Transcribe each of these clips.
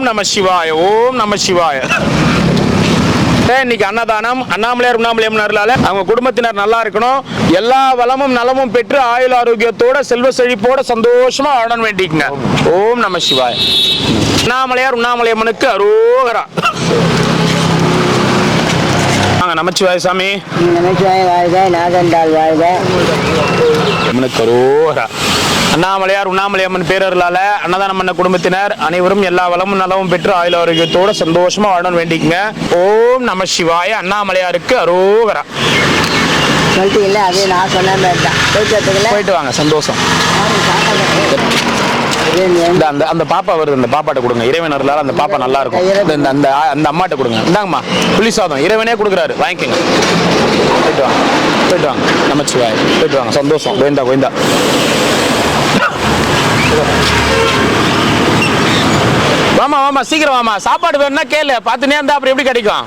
நம சிவாய, ஓம் நம சிவாய. இன்னைக்கு அன்னதானம் அண்ணாமலையார் உண்ணாமலையம்மனால அவங்க குடும்பத்தினர் நல்லா இருக்கணும், எல்லா வளமும் நலமும் பெற்று ஆயுள் ஆரோக்கியத்தோட செல்வ செழிப்போட சந்தோஷமா வாழணும் வேண்டிக்குங்க. ஓம் நம சிவாய. அண்ணாமலையார் உண்ணாமலையம்மனுக்கு அரோகரா. நமச்சிவாய சாமி. நமச்சிவாய வாழ்க, நாதண்டால் வாழ்க. அண்ணாமலையார் உண்ணாமலையம்மன் பேரர்களால அன்னதானம் பண்ண குடும்பத்தினர் அனைவரும் எல்லா வளமும் நலமும் பெற்று ஆயுள் ஆரோக்கியத்தோட சந்தோஷமா வாழணும் வேண்டிக்குங்க. ஓம் நம சிவாய. அண்ணாமலையாருக்கு அரோகரா. சொல்லிட்டீங்களா? அதே நான் சொன்ன மாதிரி தான். போயிட்டு வாங்க, சந்தோஷம். அந்த பாப்பா வருது, அந்த பாப்பாட்ட கொடுங்க. இறைவனர்களால் அந்த பாப்பா நல்லா இருக்கும். அந்த அம்மாட்ட கொடுங்க. இந்தாங்கம்மா புளி சாதம் இறைவனே கொடுக்குறாரு, வாங்கிக்கோங்க. போயிட்டு வாங்க, போயிட்டு வாங்க. நமச்சிவாய். போயிட்டு வாங்க, சந்தோஷம். கோயந்தா கோயந்தா. வாமா வாமா, சீக்கிரம் வாமா. சாப்பாடு வேணும்னா கேளு, பார்த்துனே இருந்தா அப்புறம் எப்படி கிடைக்கும்?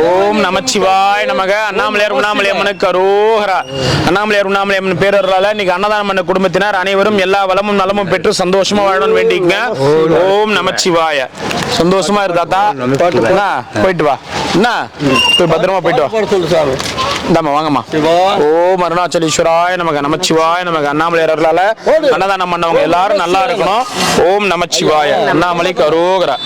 ஓம் நமச்சிவாய் நமக. அண்ணாமலையார் உண்ணாமலையம்மனுக்கு அரோகரா. அண்ணாமலையார் உண்ணாமலையம்மன் பேரர்களால இன்னைக்கு அன்னதானம் பண்ண குடும்பத்தினர் அனைவரும் எல்லா வளமும் நலமும் பெற்று சந்தோஷமா வாழணும்னு வேண்டிக்கங்க. ஓம் நமச்சிவாய. சந்தோஷமா இருந்தாத்தா போயிட்டு வா. என்ன போய் பத்திரமா போயிட்டு வா. இந்தாமா வாங்கம்மா. ஓம் அருணாச்சலேஸ்வராய நமக. நமச்சிவாய நமக. அண்ணாமலையார்களால அன்னதானம் பண்ணவங்க எல்லாரும் நல்லா இருக்கணும். ஓம் நமச்சிவாய. அண்ணாமலைக்கு அரோகரா.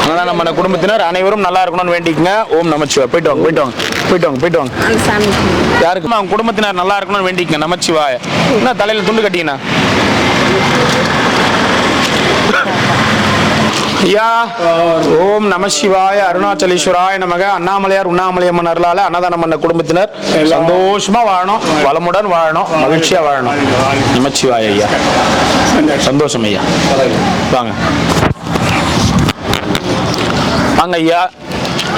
அன்னதானம் பண்ண குடும்பத்தினர் அனைவரும் நல்லா இருக்கணும்னு வேண்டிக்கங்க. ஓம் நமச்சிவாய. போயிட்டு வாங்க, போயிட்டு வாங்க, போயிட்டு வாங்க, போயிட்டு வாங்க. யாருக்குமா அவங்க குடும்பத்தினர் நல்லா இருக்கணும்னு வேண்டிக்கங்க. நமச்சிவாய. என்ன தலையில துண்டு கட்டிங்கண்ணா? ஐயா ஓம் நம சிவாய. அருணாச்சலேஸ்வராய நமக. அண்ணாமலையார் உண்ணாமலையம்மன் அருளால அன்னதானம் பண்ண குடும்பத்தினர் சந்தோஷமா வாழணும், வளமுடன் வாழணும், மகிழ்ச்சியா வாழணும். நமச்சிவாய ஐயா. சந்தோஷம் ஐயா. வாங்க வாங்க ஐயா.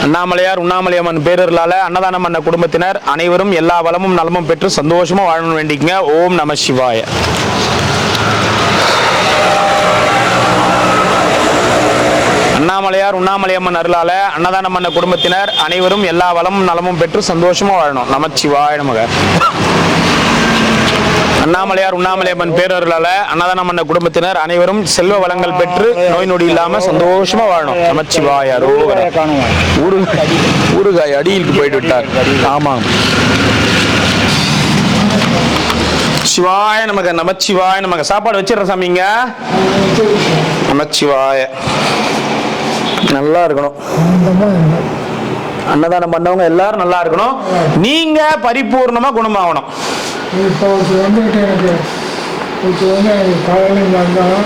அண்ணாமலையார் உண்ணாமலையம்மன் பேரர்களால அன்னதானம் பண்ண குடும்பத்தினர் அனைவரும் எல்லா வளமும் நலமும் பெற்று சந்தோஷமா வாழணும் வேண்டிக்கங்க. ஓம் நம சிவாய. அண்ணாமலையார் உண்ணாமலையம்மன் அருளால அன்னதானம் பண்ண குடும்பத்தினர் அனைவரும் எல்லா வளமும் நலமும் பெற்று சந்தோஷமா வாழணும். நமச்சிவாய நமக. அண்ணாமலையார் உண்ணாமலையம்மன் பேரர்களால அன்னதானம் பண்ண குடும்பத்தினர் அனைவரும் செல்வ வளங்கள் பெற்று நோய் நொடி இல்லாம சந்தோஷமா வாழணும். நமச்சிவாய. ஊறுகாய் அடியிலுக்கு போயிட்டு விட்டார். ஆமா. சிவாய நமக. நமச்சிவாய நமக. சாப்பாடு வச்சிடற சாமிங்க. நமச்சிவாய. நல்லா இருக்கணும். அன்னதானம் பண்ணவங்க எல்லாரும் நல்லா இருக்கணும். நீங்க பரிபூர்ணமா குணமாகணும். இப்போ வந்துட்டு எனக்கு காலையில் வந்தால்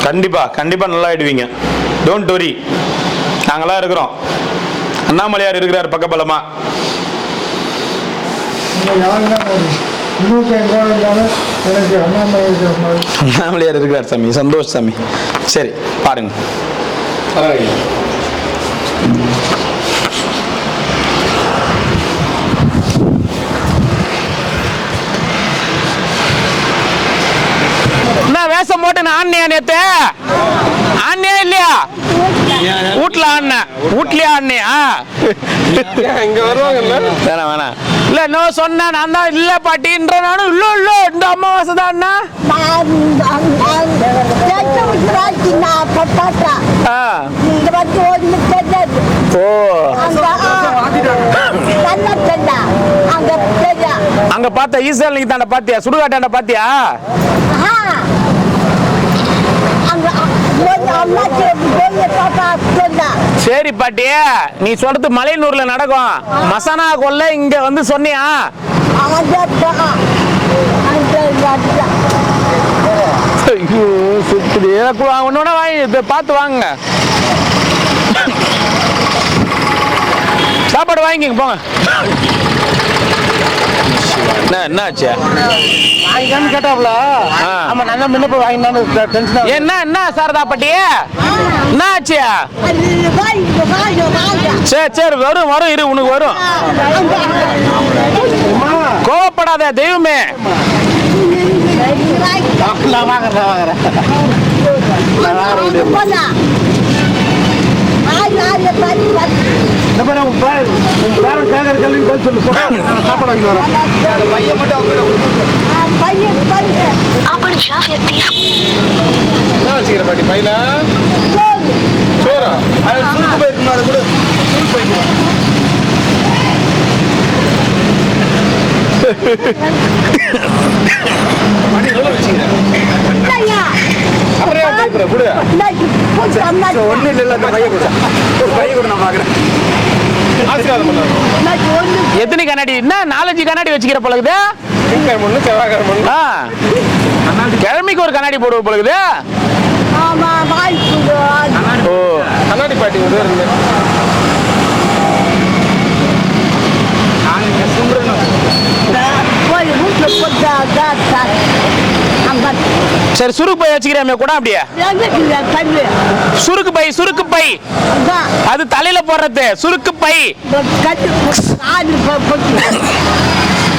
கண்டிப்பா கண்டிப்பா நல்லா ஆயிடுவீங்க. டோன்ட் வரி, நாங்களாம் இருக்கிறோம். அண்ணாமலையார் இருக்கிறார் பக்கபலமா. அண்ணாமலையார் இருக்கிறார் சாமி. சந்தோஷ் சாமி. சரி பாருங்க. வேஷம் போட்டு ஆண்ணியா நேத்து? ஆண்ணியா இல்லையா? வீட்டுல ஆண்ண வீட்லயே ஆண்ணியா? இங்க வருவாங்க. வேணாம் வேணாம். இல்ல இன்னும் சொன்ன நான் தான் இல்ல பாட்டின்ற. நானும் இல்ல இல்ல இந்த அமாவாசை தான். அங்க பார்த்த ஈசல் நீங்க தாண்ட பாத்தியா? சுடுகாட்டாண்ட பாத்தியா? சரி பாட்டி, நீ சொல்றது மலையனூர்ல நடக்கும். மசானா கொல்ல இங்க வந்து சொன்னியா? ஒன்னொன்னா வாங்கி பார்த்து வாங்க. சாப்பாடு வாங்கிங்க போங்க. என்னாச்சு? என்ன சாரதா பாட்டி என்னாச்சு? சரி சரி வரும் வரும் இரு, உனக்கு வரும். கோவப்படாத தெய்வமே. இந்த மாதிரி உன் பேரன் கேட்கற கேள்விக்கு பதில் சொல்லு சாப்பாடு வாங்கி வரேன் பையன் மட்டும் என்ன வச்சுக்கிற பாட்டி பையில சோறா அது சுருக்கு போயிருக்கணும் அது கூட சுருக்கு போயிருக்கணும் பாட்டி எவ்வளோ வச்சுக்கிறேன் அப்புறம் கூட ஒன்றும் இல்லை அந்த பையன் கூட ஒரு பையன் கூட நான் பார்க்குறேன் ஆசீர்வாதம் பண்ணாரு எத்தனை கண்ணாடி என்ன 4-5 கண்ணாடி வச்சுக்கிற பழகுது திங்கக்கிழமை செவ்வாய்க்கிழமை கிழமைக்கு ஒரு கண்ணாடி போடுவ பழகுது ஓ கண்ணாடி பாட்டி ஒரு இருந்து சரி சுருக்கு பை வச்சுக்கிறேன் கூட அப்படியே சுருக்கு பை அது தலையில போடுறது சுருக்கு பை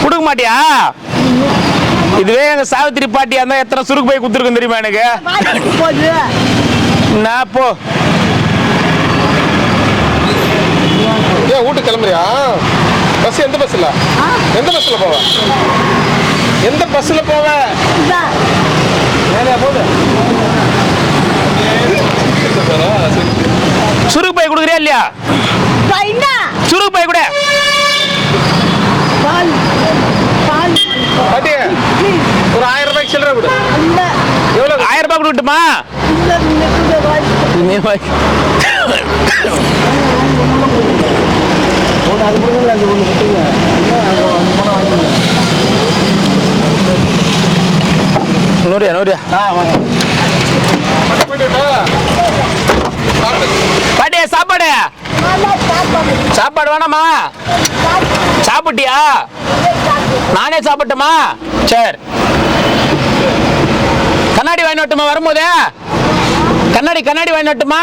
கொடுக்க மாட்டியா இதுவே எங்க சாவித்திரி பாட்டியா இருந்தா எத்தனை சுருக்கு பை குடுத்துருக்கும் தெரியுமா எனக்கு நான் போ ஏன் வீட்டுக்கு கிளம்புறியா பஸ் எந்த பஸ்ல எந்த பஸ்ல போவ எந்த பஸ்ல போவ சுருக்கு பை கொடுக்குறியா இல்லையா சுருக்கு பை கூட பாட்டி ஒரு 1000 ரூபாய்க்கு சில்லறை கொடு எவ்வளவு 1000 ரூபாய் கொடுட்டுமா நூறியா பாட்டியா சாப்பாடு வேணாமா சாப்பிட்டியா நானே சாப்பிட்டுமா சரி கண்ணாடி வாங்கி வரட்டுமா வரும்போது கண்ணாடி வாங்கி வரட்டுமா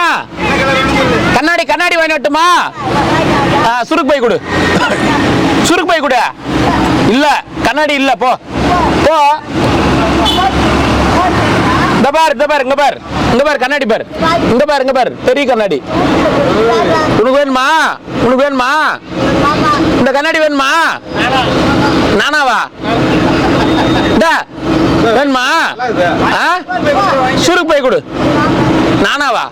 கண்ணாடி வாங்கி வரட்டுமா சுருக்கு பை கொடு இல்ல கண்ணாடி இல்ல போ இந்த பாரு இங்க பாரு கண்ணாடி பாரு இங்க பாரு பெரிய கண்ணாடி உனக்கு வேணுமா இந்த கண்ணாடி வேணுமா நானாவா வேணுமா சுருக்கு பை கொடு நானாவா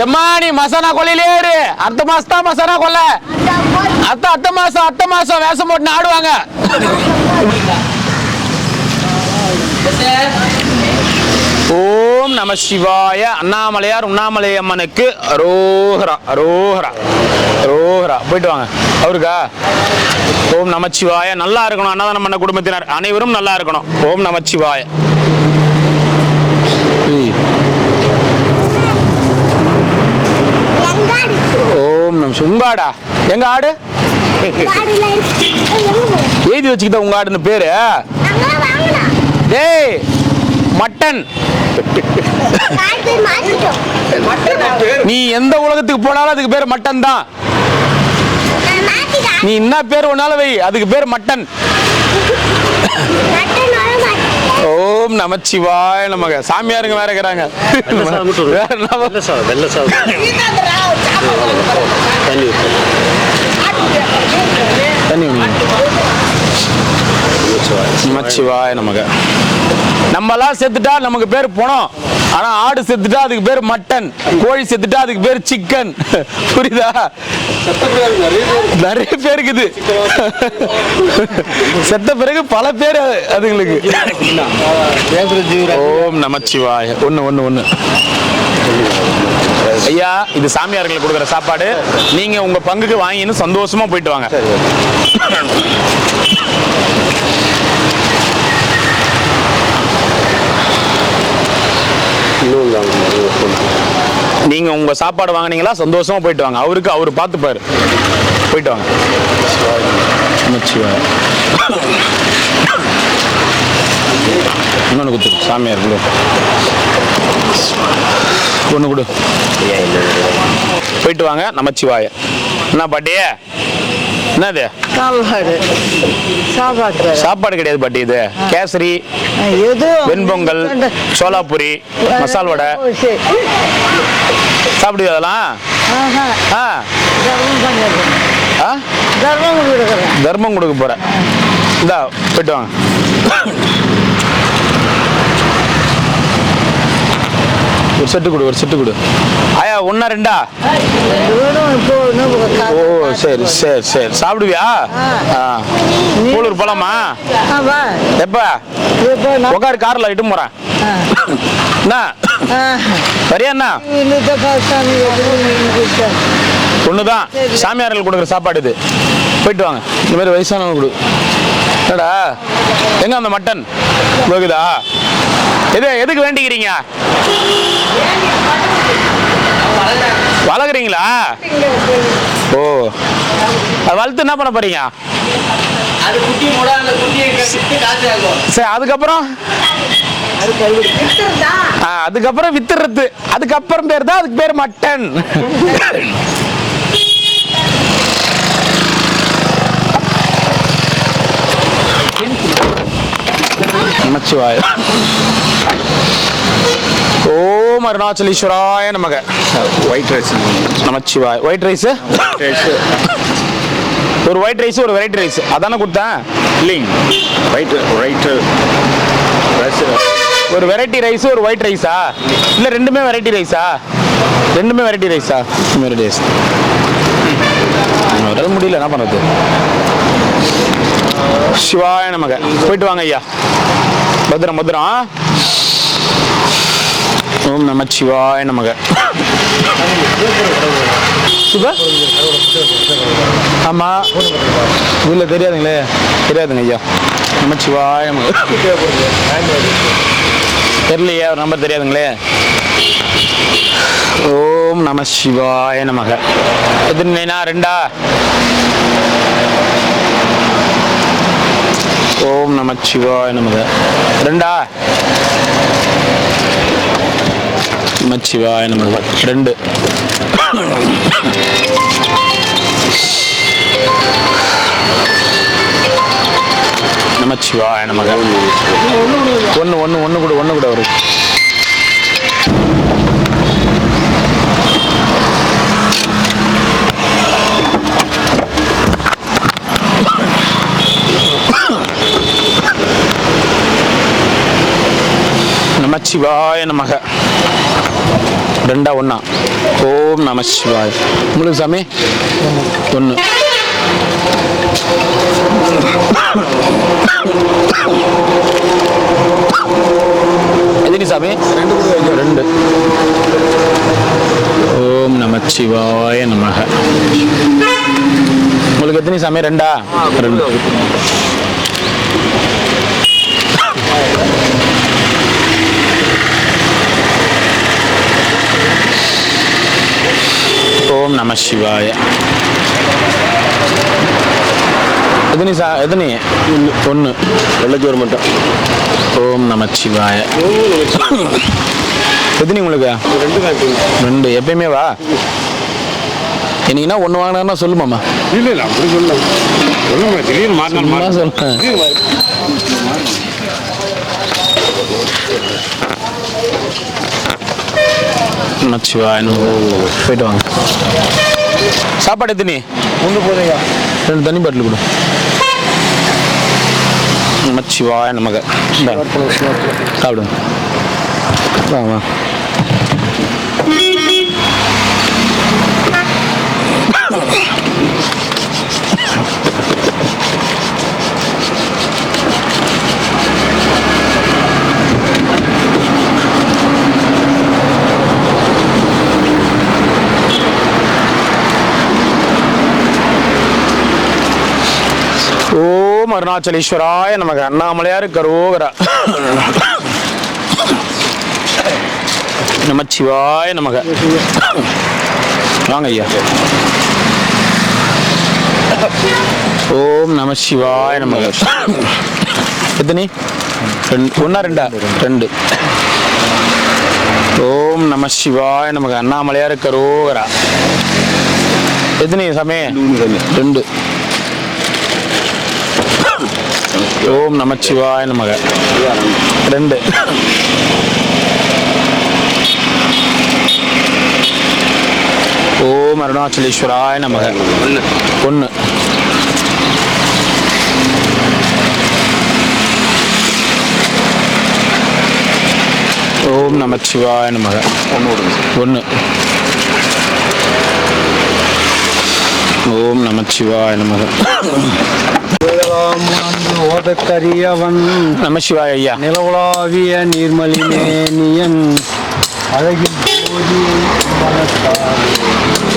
எம்மா நீ மசானா கொல்லையிலே இரு அடுத்த மாசம் தான் மசானா கொல்ல அடுத்த மாசம் வேஷம் போட்டு ஆடுவாங்க ஓம் நம சிவாய அண்ணாமலையார் உண்ணாமலை அம்மனுக்கு அரோஹரா போயிட்டு வாங்க அவருக்கா ஓம் நமச்சிவாய நல்லா இருக்கணும் அன்னதானம் பண்ண குடும்பத்தினர் அனைவரும் நல்லா இருக்கணும் ஓம் நமச்சிவாய ஓம் நம உங்காடா எங்க ஆடு எழுதி வச்சுக்கிட்ட உங்க ஆடுன்னு பேரு டேய் மட்டன் நீ எந்த உலகத்துக்கு போனாலும் அதுக்கு பேர் மட்டன் தான் நீ என்ன பேர் ஒன்னாலும் வை அதுக்கு பேர் மட்டன் ஓம் நமச்சிவாய நமக சாமியாருங்க வேற இருக்கிறாங்க நமச்சிவாய நமக நம்மலாம் செத்துட்டா நமக்கு பேர் பணம் ஆனா ஆடு செத்துட்டா அதுக்கு பேர் மட்டன் கோழி செத்துட்டா அதுக்கு பேர் சிக்கன் புரியுதா நிறைய பேர் இருக்குது செத்த பிறகு பல பேர் அதுங்களுக்கு ஓம் நமச்சிவாய ஒண்ணு ஐயா இது சாமியார்களுக்கு கொடுக்குற சாப்பாடு நீங்க உங்க பங்குக்கு வாங்கின்னு சந்தோஷமா போயிட்டு வாங்க நீங்க உங்க சாப்பாடு வாங்கினீங்களா சந்தோஷமா போயிட்டு வாங்க அவருக்கு அவர் பார்த்துப்பாரு போயிட்டு வாங்க இன்னொன்று கொடுத்துரு சாமியார் கொடு ஒன்று கொடு போயிட்டு வாங்க நமச்சிவாய என்ன பாட்டியே என்னது சாப்பாடு சாப்பாடு சாப்பாடு கிடையாது பாட்டி, இது கேசரி, எது வெண்பொங்கல், சோலாபுரி, மசால் வடை. சாப்பிடுது அதெல்லாம்? ஆ ஆ தர்மம் கொடுக்க போகிறேன். இந்தா போயிட்டு வாங்க. ஒரு செட்டு கொடு, ஒரு செட்டு கொடு. ஆயா ஒன்றா ரெண்டா? ஓ சரி சரி சரி. சாப்பிடுவியா? கூலூர் போலாமா? எப்போ உட்காரு, காரில் இட்டு போகிறேன். என்ன சரியா? என்ன ஒன்று தான் சாமியார்கள் கொடுக்குற சாப்பாடு இது. போயிட்டு வாங்க. இந்த மாதிரி வயசானவங்க கொடு. என்னடா எங்க அந்த மட்டன் போகுதா? எதுக்கு வேண்டிக்கிறீங்க? வளர்க்குறீங்களா? ஓ, அது வளர்த்து என்ன பண்ண போறீங்க? சரி, அதுக்கப்புறம் அதுக்கப்புறம் வித்துறது. அதுக்கப்புறம் பேர் தான், அதுக்கு பேர் மட்டன். நமச்சிவாய. ஓம் அருணாச்சலேஸ்வராய நமக. ஒயிட் ரைஸ் நமச்சிவாய். ஒயிட் ரைஸ், ஒரு ஒயிட் ரைஸ், ஒரு வெரைட்டி ரைஸ் அதானே கொடுத்தேன் இல்லைங்க? ஒயிட் ரைஸ், ஒரு வெரைட்டி ரைஸ், ஒரு ஒயிட் ரைஸா? இல்லை ரெண்டுமே வெரைட்டி ரைஸா? ரெண்டுமே வெரைட்டி ரைஸா? Variety rice. வர முடியல, என்ன பண்ணுறது? சிவாய நமக. போயிட்டு வாங்க ஐயா. பத்திரம் பத்திரம். ஓம் நம சிவாய நமக. ஆமா, இல்லை தெரியாதுங்களே. தெரியாதுங்க ஐயா. நமச்சிவாய நமக. தெரியலையே, ஒரு நம்பர் தெரியாதுங்களே. ஓம் நம சிவாய நமக. எத்தனைனா? ரெண்டா? ஓம் நம சிவாய நமக. ரெண்டா? நமச்சிவாய நமக. ரெண்டு. நமச்சிவாய நமக. ஒன்று ஒன்று ஒன்று கூட, ஒன்று கூட வரும். நமச்சிவாய நமக. ரெண்டா ஒண்ணா? ஓம் நம சிவாய. உங்களுக்கு சாமி ஒன்று. எதினி சாமி? ரெண்டு. ஓம் நமச்சிவாய நமக. உங்களுக்கு எத்தனை சாமி? ரெண்டா? ரெண்டு. ஓம் நம சிவாய. எத்தனை எத்தனை? ஒன்று. வெள்ளச்சோறு மட்டும். ஓம் நம சிவாய. எத்தனை உங்களுக்கு? ரெண்டு. எப்பயுமே வா. இன்னைக்குன்னா ஒன்று வாங்கினா சொல்லுமாம்மா. இல்லை அப்படி சொல்லலாம். சொல்லுங்க, திடீர்னு மாறினா சொல்லுங்க. நமச்சிவாய. போயிட்டு வாங்க. சாப்பாடு எத்தனை? ஒன்று போதுங்க. ரெண்டு தண்ணி பாட்டில் கொடு. நமச்சிவாய நமக. சாப்பிடுங்க. வாங்க. ஓம் அருணாச்சலேஸ்வராய நமக. அண்ணாமலையார் கரோகரா. நமச்சிவாய நமக. வாங்க ஐயா. ஓம் நம சிவாய நமக. எத்தனை? ஒன்னா ரெண்டா? ரெண்டு. ஓம் நம சிவாய நமக. அண்ணாமலையார் கரோகரா. எத்தனை சமயம்? ரெண்டு. ஓம் நமச்சிவாய நமக. 2. ஓம் அருணாச்சலேஸ்வராய நமக. 1. ஓம் நமச்சிவாய நமக. 1. ஓம் நமச்சிவாய நமக. ஓதக்கரியவன் நமசிவாய ஐயா. நிலவுலாவிய நீர்மலினேனியன் அழகில் ஜோதி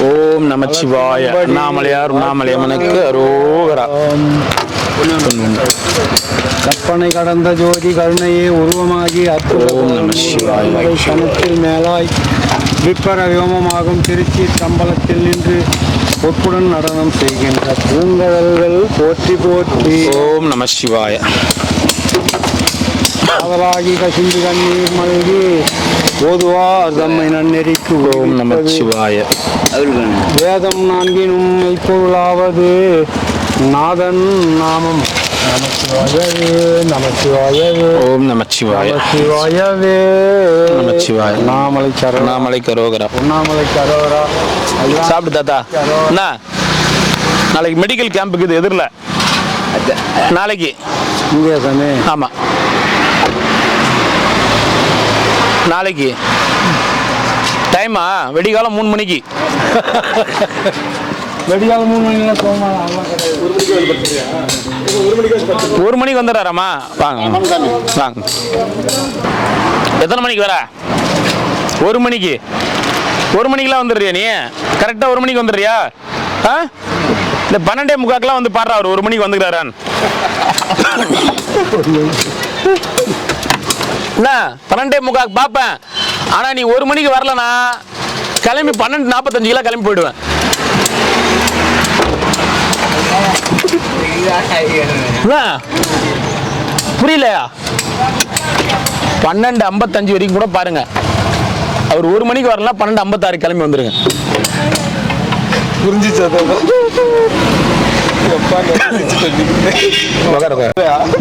ஓம் நமச்சிவாய. அண்ணாமலையார் உண்ணாமலையம்மனுக்கு அரோகரா. கற்பனை கடந்த ஜோதி கருணையே உருவமாகி ஓம் நம சிவாய. கணத்தில் மேலாய் விப்பர வியோமமாகும் திருச்சி தம்பலத்தில் நின்று ஒப்புடன் நடனம் செய்கின்ற பூங்கடல்கள் போற்றி போற்றி ஓம் நம சிவாய. காதலாகி கசிந்து கண்ணீர் மல்கி ஓதுவார் தம்மை நன்னெறிக்கு ஓம் நம சிவாய. வேதம் நான்கினும் மெய்ப்பொருளாவது நாதன் நாமம் நமச்சிவாயவே நமச்சிவாயவே ஓம் நம சிவாய. நமச்சிவாயவே நமச்சிவாய. அண்ணாமலை சரண அண்ணாமலைக்கு அரோகரா. உண்ணாமலை சரோரா சாப்பிடு தாத்தா. என்ன நாளைக்கு மெடிக்கல் கேம்புக்கு இது எதிரில் நாளைக்கு. இங்கே தானே ஆமா நாளைக்கு டைமா வெடிகாலம் 3 மணிக்கு. வெடிகால 3 மணிக்கெல்லாம் போமா 1 மணிக்கு வந்துடுறாராமா. வாங்க வாங்க. எத்தனை மணிக்கு வர? 1 மணிக்கு. 1 மணிக்கெல்லாம் வந்துடுறியா நீ? கரெக்டாக 1 மணிக்கு வந்துடுறியா? ஆ இந்த 12:45 வந்து பாடுறா அவர் 1 மணிக்கு வந்துக்கிறாரான். என்ன 12:45 பார்ப்பேன். ஆனா நீ 1 மணிக்கு வரலனா கிளம்பி 12:45 கிளம்பி போயிடுவேன். புரியலையா? 12:55 வரைக்கும் கூட பாருங்க. அவர் 1 மணிக்கு வரலாம் 12:56 கிளம்பி வந்துருங்க.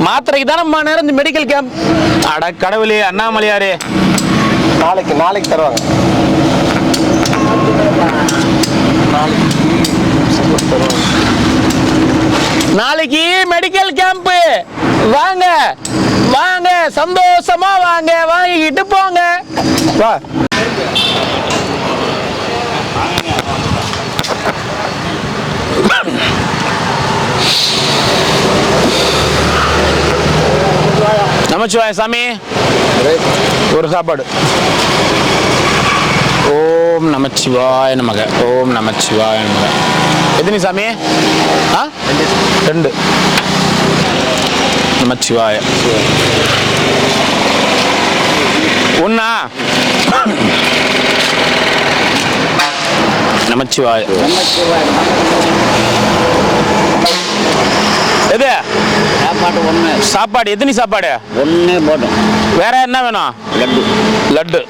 மாத்திரைக்கு தானே நேரம் இந்த மெடிக்கல் கேம்ப். அட கடவுளே அண்ணாமலையாரே. நாளைக்கு தருவாங்க. நாளைக்கு மெடிக்கல் கேம்ப். வாங்க வாங்க சந்தோஷமா வாங்க, வாங்கிக்கிட்டு போங்க. வா நமச்சிவாய சாமி. ஒரு சாப்பாடு. ஓம் நமச்சிவாய நமக. ஓம் நமச்சிவாய நமக. எத்தனை சாமி? 2. நமச்சிவாய. 1. நமச்சிவாய. எது சாப்பாடு 1. சாப்பாடு எத்தனை சாப்பாடு? 1 போட்டோம். வேற என்ன வேணும்? லட்டு.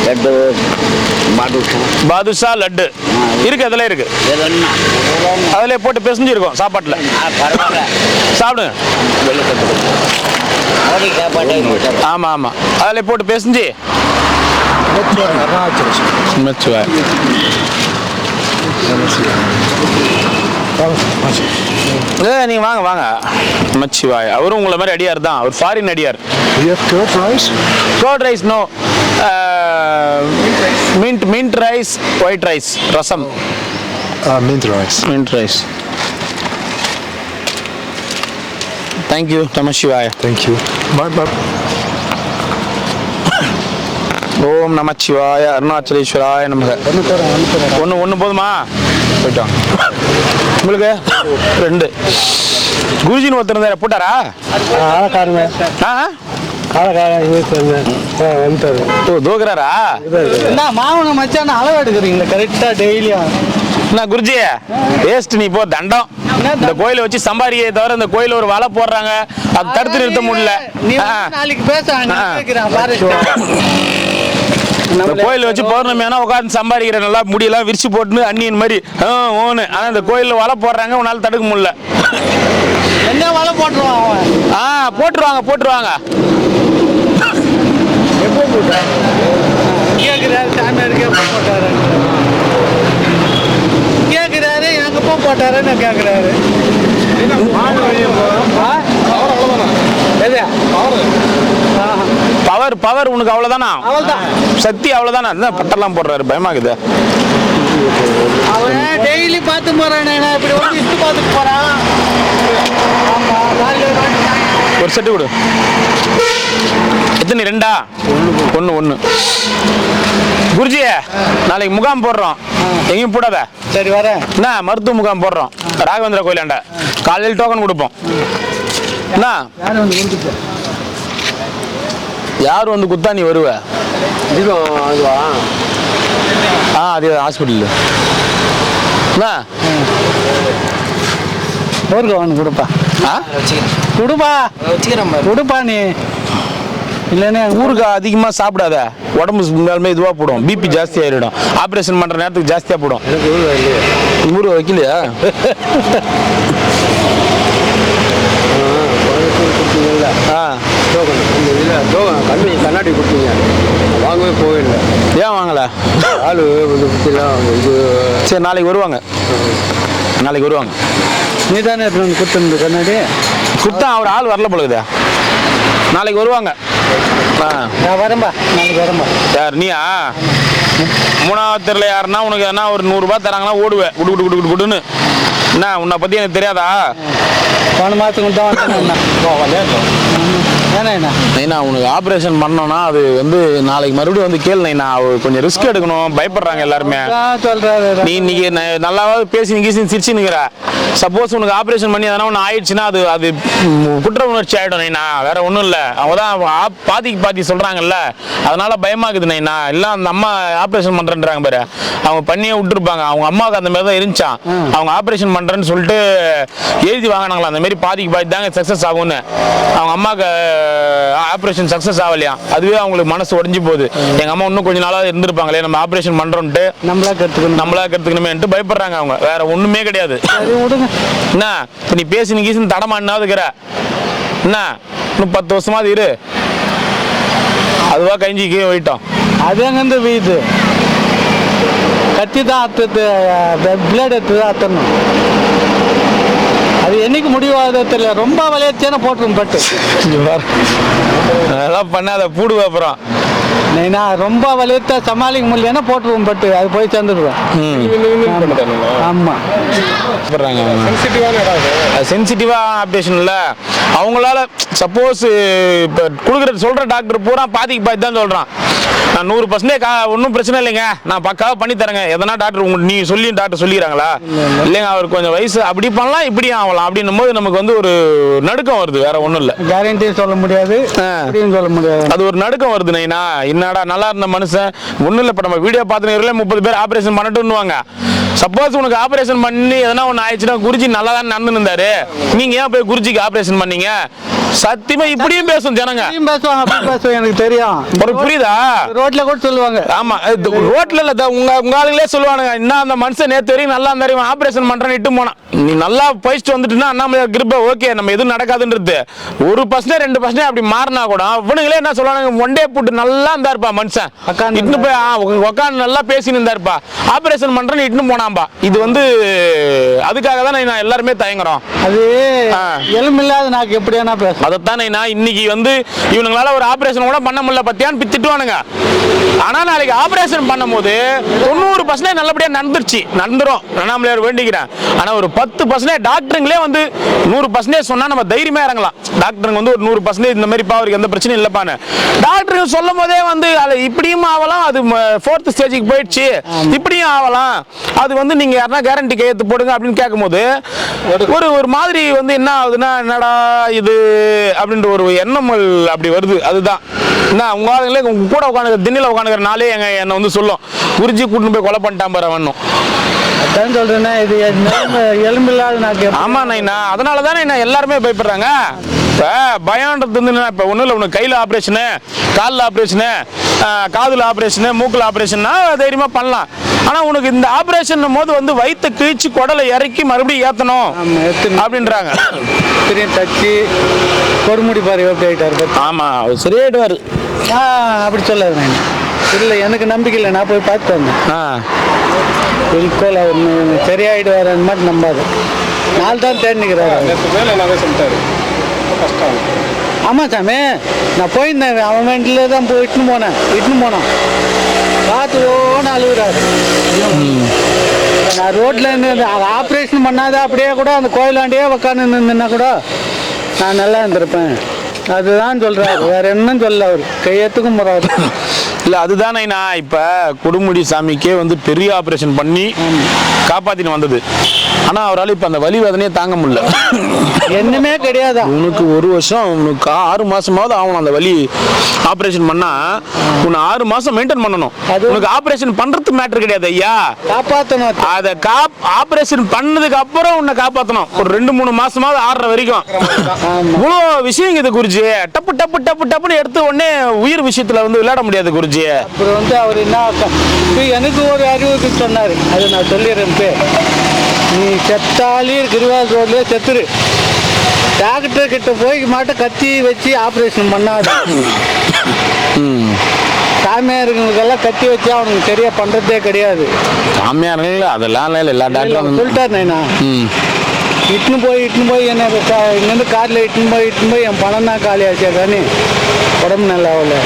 லட்டு பாதுஷா லட்டு இருக்கு. அதில் இருக்கு. அதில் போட்டு பிசைஞ்சிருக்கோம் சாப்பாட்டில். பரவாயில்ல சாப்பிடுங்க. ஆமா ஆமா அதில் போட்டு பிசைஞ்சு நீங்க வாங்க வாங்க. நமச்சிவாய. அவரும் உங்களை மாதிரி அடியார் தான். அவர் ஃபாரின் அடியார். Curd rice no. mint rice, white rice, rasam. Mint rice. Mint rice. Thank you, Namashivaya. Thank you. Bye. ஓம் நமச்சிவாய. அருணாச்சலேஸ்வராய நமக. ஒன்று போதுமா? போயிட்டான். உங்களுக்கு 2. குருஜின்னு ஒருத்தர் இருந்தார் போட்டாரா? தோக்குறாரா? மாவன மச்சான அளவு எடுக்கிறீங்களா கரெக்டா டெய்லியும்? என்ன குருஜி வேஸ்ட். நீ போ தண்டம். இந்த கோயிலை வச்சு சம்பாதிக்க தவிர இந்த கோயில ஒரு வலை போடுறாங்க. அது தடுத்து நிறுத்த முடியல. நாளைக்கு பேசுவாங்க. இந்த கோயில வச்சு பௌர்ணமியானா உட்காந்து சம்பாதிக்கிற நல்லா முடியெல்லாம் விரிச்சு போட்டுன்னு அன்னியன் மாதிரி ஓனு. ஆனா இந்த கோயில வலை போடுறாங்க. உன்னால தடுக்க முடியல. என்ன வலை போட்டுருவான் அவன். போட்டுருவாங்க கேட்குறாரு சாமியாருக்கு எப்போ போட்டாரு கேட்குறாரு எங்கப்போ போட்டாருன்னு கேட்குறாரு. எது பவர் உனக்கு அவ்வளவுதானா? அவள்தான் சக்தி அவ்வளவுதானா? அதான் பட்டெல்லாம் போடுறாரு, பயமாக்குது. அவன் டெய்லி பார்த்து போறான். இப்படி வந்து இஷ்டு பார்த்துட்டு போறான். ஆமா ஒரு செட்டு கொடு. எத்தனை? 2 1 குருஜி நாளைக்கு முகாம் போடுறோம், எங்கேயும் போடாத. சரி வரேன். என்ன மருத்துவ முகாம் போடுறோம் ராகவேந்திர கோயிலாண்ட. காலையில் டோக்கன் கொடுப்போம். என்ன யார் வந்து குத்தா நீ வருவ? அது ஹாஸ்பிட்டல். என்ன ஊருக்கு அவனு கொடுப்பா. கொடுப்பா நீ. இல்லைன்னா ஊருக்கு அதிகமாக சாப்பிடாத, உடம்பு மேலுமே இதுவாக போடும், பிபி ஜாஸ்தி ஆயிடும், ஆப்ரேஷன் பண்ணுற நேரத்துக்கு ஜாஸ்தியாக போடும். ஊருக்கு வைக்கலையா? கண்ணாடி கொடுத்தீங்க, வாங்கவே போகல. ஏன் வாங்கலை? ஆளு இது சரி நாளைக்கு வருவாங்க. நீ தானே கொடுத்துருந்து கண்ணாடி கொடுத்தா அவர் ஆள் வரல போலுதே. நாளைக்கு வருவாங்க. நான் வரம்பா, நாளைக்கு வரம்பா. யார் நீயா? 3வது தெருல யாருன்னா உனக்கு எதனா ஒரு 100 ரூபாய் தராங்கன்னா ஓடுவேன் குடுன்னு. என்ன உன்னை பற்றி எனக்கு தெரியாதா? போன மாதத்துக்கு தான் வந்தேன். நைனா உனக்கு ஆப்ரேஷன் பண்ணோன்னா அது வந்து நாளைக்கு மறுபடியும் வந்து கேளு நைனா. கொஞ்சம் ரிஸ்க் எடுக்கணும், பயப்படுறாங்க எல்லாருமே. சொல்றாரு நீ இன்னைக்கு நல்லாவது பேசி கீசி சிரிச்சுன்னுங்கிற. சப்போஸ் உனக்கு ஆப்ரேஷன் பண்ணி எதனா ஒன்று ஆயிடுச்சுன்னா அது குற்ற உணர்ச்சி ஆகிடும் நைனா, வேற ஒன்றும் இல்லை. அவங்க தான் பாதி சொல்கிறாங்கல்ல, அதனால பயமாக்குது நைனா. இல்லை அந்த அம்மா ஆப்ரேஷன் பண்ணுறேன்றாங்க பாரு, அவங்க பண்ணியே விட்டுருப்பாங்க. அவங்க அம்மாவுக்கு அந்த மாதிரி தான் இருந்துச்சான். அவங்க ஆப்ரேஷன் பண்ணுறேன்னு சொல்லிட்டு எழுதி வாங்கினாங்களா, அந்த மாதிரி பாதி தாங்க சக்ஸஸ் ஆகும்னு. அவங்க அம்மாவுக்கு ஆப்ரேஷன் சக்ஸஸ் ஆகலையா, அதுவே அவங்களுக்கு மனசு உடஞ்சி போகுது. எங்கள் அம்மா இன்னும் கொஞ்ச நாளாக இருந்திருப்பாங்களே, நம்ம ஆப்ரேஷன் பண்ணுறோன்ட்டு நம்மளா கற்றுக்கணுமேன்ட்டு பயப்படுறாங்க. அவங்க வேற ஒன்றுமே கிடையாது. என்ன இப்போ நீ பேசி கீசின்னு தடமானாவது இருக்கிற என்ன? இன்னும் 10 வருஷமாவது இரு. அதுவா கஞ்சிக்கு போயிட்டோம். அது எங்கேருந்து வீது கத்தி தான் அத்துறது, பிளேட் எடுத்து தான் அத்தணும். அது என்னைக்கு முடிவாத தெரியல. ரொம்ப விளையாடுச்சேன்னா போட்டுரும் பட்டு. அதெல்லாம் பண்ணாத பூடுவ அப்புறம். நான் ரொம்ப வலியத்தை சமாளிக்க முடியலன்னா போட்டுருவோம் பட்டு, அது போய் சேர்ந்துடுவேன். ஆமா சென்சிட்டிவா ஆப்ரேஷன் இல்லை அவங்களால. சப்போஸ் இப்போ சொல்ற டாக்டர் பூரா பாதி தான் சொல்றான். நான் 100% ஒன்றும் பிரச்சனை இல்லைங்க, நான் பக்காவாக பண்ணி தரேங்க. எதனா டாக்டர் நீ டாக்டர் சொல்லிடுறாங்களா? இல்லைங்க அவருக்கு கொஞ்சம் வயசு, அப்படி பண்ணலாம் இப்படி ஆகலாம் அப்படின்னும் போது நமக்கு வந்து ஒரு நடுக்கம் வருது, வேற ஒன்றும் இல்லை. கேரண்டி சொல்ல முடியாது, சொல்ல முடியாது. அது ஒரு நடுக்கம் வருது நைனா. என்னடா நல்லா இருந்த மனுஷன் ஒன்றும் இல்லை. இப்போ நம்ம வீடியோ பார்த்துன்னு 30 பேர் ஆப்ரேஷன் பண்ணட்டுன்னுவாங்க. சப்போஸ் உனக்கு ஆப்ரேஷன் பண்ணி எதனா ஒன்று ஆயிடுச்சுன்னா, குருஜி நல்லா தான் நடந்து இருந்தாரு, நீங்க ஏன் போய் குருஜிக்கு ஆப்ரேஷன் பண்ணீங்க? சத்தியமா இப்படியும் பேசும் ஜனங்க. பேசுவாங்க, எனக்கு தெரியும். புரியுதா? ரோட்ல கூட சொல்லுவாங்க. ஆமா ரோட்ல இல்ல, உங்க ஆளுங்களே சொல்லுவானுங்க. என்ன அந்த மனுஷன் நேத்து வரைக்கும் நல்லா இருந்தாரு, ஆப்ரேஷன் பண்றேன்னு இட்டு போனா. நீ நல்லா போயிட்டு வந்துட்டுன்னா அண்ணாமலை கிருப்ப ஓகே, நம்ம எதுவும் நடக்காதுன்றது. 1% 2% அப்படி மாறினா கூட இவனுங்களே என்ன சொல்லுவானுங்க, ஒண்டே போட்டு நல்லா இருந்தாருப்பா மனுஷன், இட்டு போய் உட்காந்து நல்லா பேசின்னு இருந்தாருப்பா, ஆப்ரேஷன் பண்றேன்னு இட்டு போனாம்பா. இது வந்து அதுக்காக தான் நான் எல்லாருமே தயங்குறோம். அது எலும்பில்லாத நாக்கு எப்படியானா பேச. அதைத்தானே நான் இன்னைக்கு வந்து இவனுங்களால ஒரு ஆபரேஷன் கூட பண்ண முடியல பத்தியான்னு திட்டுவானுங்க. ஆனா நாளைக்கு ஆபரேஷன் பண்ணும்போது 90% நல்லபடியா நடந்துரும் அண்ணாமலையார் வேண்டிக்கிறேன். ஆனா ஒரு 10% டாக்டருங்களே வந்து 100% சொன்னா நம்ம தைரியமா இறங்கலாம். டாக்டருங்க வந்து ஒரு 100% இந்த மாதிரி அவருக்கு எந்த பிரச்சனையும் இல்லப்பான்னு டாக்டருங்க சொல்லும் போதே வந்து அது இப்படியும் ஆகலாம், அது 4th ஸ்டேஜுக்கு போயிடுச்சு, இப்படியும் ஆகலாம், அது வந்து நீங்க யாருன்னா கேரண்டி கையெழுத்து போடுங்க அப்படின்னு கேட்கும்போது ஒரு மாதிரி வந்து என்ன ஆகுதுன்னா, என்னடா இது அப்படின்ற ஒரு எண்ணங்கள் அப்படி வருது. அதுதான் என்ன உங்க ஆளுங்களே உங்க கூட உட்காந்து திண்ணில உட்காந்துக்கிற நாளே என்னை வந்து சொல்லும், குருஜி கூட்டின்னு போய் கொலை பண்ணிட்டான் பாரு அவனும். அதான் சொல்றேன்னா இது எலும்பில்லாத நாக்கு. ஆமா நைனா, அதனால தானே என்ன எல்லாருமே பயப்படுறாங்க. இப்போ பயம்ன்றது வந்து என்ன, இப்போ ஒன்றும் இல்லை, உனக்கு கையில் ஆப்ரேஷனு, காலில் ஆப்ரேஷனு, காதில் ஆப்ரேஷனு, மூக்கில் ஆப்ரேஷன்னா தைரியமாக பண்ணலாம். ஆனால் உனக்கு இந்த ஆப்ரேஷன் போது வந்து வயிற்றை கிழிச்சு குடலை இறக்கி மறுபடியும் ஏற்றணும் அப்படின்றாங்க. திரும்பி தச்சு கொடுமுடி பாரு எப்படி ஆகிட்டார். ஆமாம், சரியாயிடுவார். அப்படி சொல்லாது நான் இல்லை, எனக்கு நம்பிக்கை இல்லை. நான் போய் பார்த்து வந்தேன். பில்கோல் அவர் சரியாயிடுவார் அந்த மாதிரி நம்பாது. நாள் தான் தேடிக்கிறாரு. ஆமாம் சாமி, நான் போயிருந்தேன். அவன் வீட்டில் தான் போய் இட்டுன்னு போனான். பார்த்து ஓன்னு அழுகுறாரு. நான் ரோட்டில் இருந்து ஆப்ரேஷன் பண்ணாத அப்படியே கூட அந்த கோயிலாண்டியே உட்காந்து நின்னா கூட நான் நல்லா இருந்திருப்பேன். அதுதான் சொல்கிறாரு, வேற என்னன்னு சொல்ல. அவர் கையெழுத்துக்கும் போகிறாரு. இல்லை அதுதானே, நான் இப்போ கொடுமுடி சாமிக்கே வந்து பெரிய ஆப்ரேஷன் பண்ணி காப்பாற்றின்னு வந்தது. ஆனால் அவரால் இப்போ அந்த வலி வேதனையே தாங்க முடியல. என்னமே கிடையாது. உனக்கு 1 வருஷம், உனக்கு 6 மாசமாவது ஆகணும் அந்த வலி. ஆப்ரேஷன் பண்ணா உன்னை 6 மாசம் மெயின்டைன் பண்ணணும். உனக்கு ஆப்ரேஷன் பண்றது மேட்டர் கிடையாது ஐயா, காப்பாற்றணும். அதை ஆப்ரேஷன் பண்ணதுக்கு அப்புறம் உன்னை காப்பாற்றணும். ஒரு 2-3 மாசமாவது ஆடுற வரைக்கும் இவ்வளோ விஷயம் இது குருஜி. டப்பு டப்பு டப்பு டப்புன்னு எடுத்து உடனே உயிர் விஷயத்துல வந்து விளையாட முடியாது குருஜி. அப்புறம் வந்து அவர் என்ன எனக்கு ஒரு அறிவுக்கு சொன்னார், அதை நான் சொல்லிடுறேன். நீ செத்தாலே கிருவால் ரோட்லேயே செத்துரு, டாக்டர் கிட்ட போய் மாட்ட கத்தி வச்சு ஆப்ரேஷன் பண்ணாத. சாமியாருங்களுக்கெல்லாம் கத்தி வச்சு அவனுக்கு சரியா பண்றதே கிடையாது. சாமியார்கள் அதெல்லாம் இல்லை, எல்லா டாக்டரும் சொல்லிட்டார். நைனா இட்டுன்னு போய் என்ன இங்கேருந்து காரில் இட்டுன்னு போய் என் பணம் தான் காலி ஆச்சா தானே, உடம்பு நல்லா ஆகல.